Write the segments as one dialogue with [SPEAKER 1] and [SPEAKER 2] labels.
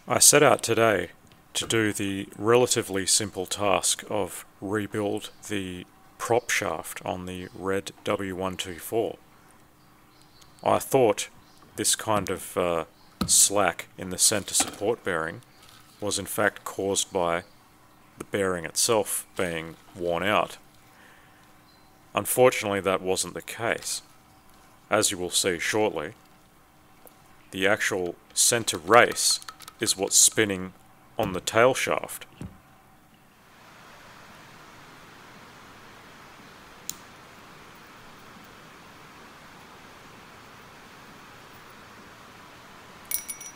[SPEAKER 1] I set out today to do the relatively simple task of rebuild the prop shaft on the red w124. I thought this kind of slack in the center support bearing was in fact caused by the bearing itself being worn out. Unfortunately, that wasn't the case. As you will see shortly, the actual center race is what's spinning on the tail shaft.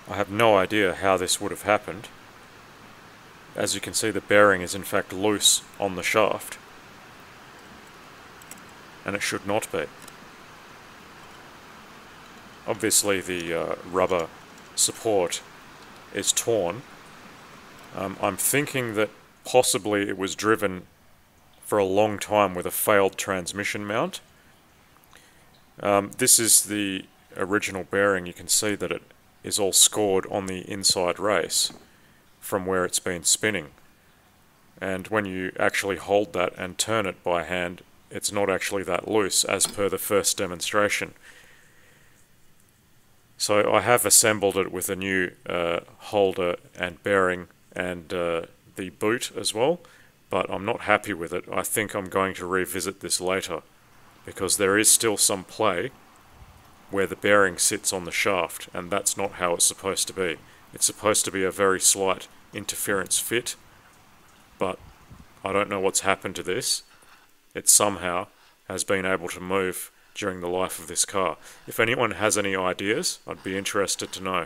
[SPEAKER 1] I have no idea how this would have happened. As you can see, the bearing is in fact loose on the shaft, and it should not be. Obviously the rubber support is torn. I'm thinking that possibly it was driven for a long time with a failed transmission mount. This is the original bearing. You can see that it is all scored on the inside race from where it's been spinning. And when you actually hold that and turn it by hand, it's not actually that loose as per the first demonstration. So I have assembled it with a new holder and bearing and the boot as well, but I'm not happy with it. I think I'm going to revisit this later because there is still some play where the bearing sits on the shaft, and that's not how it's supposed to be. It's supposed to be a very slight interference fit, but I don't know what's happened to this. It somehow has been able to move during the life of this car. If anyone has any ideas, I'd be interested to know.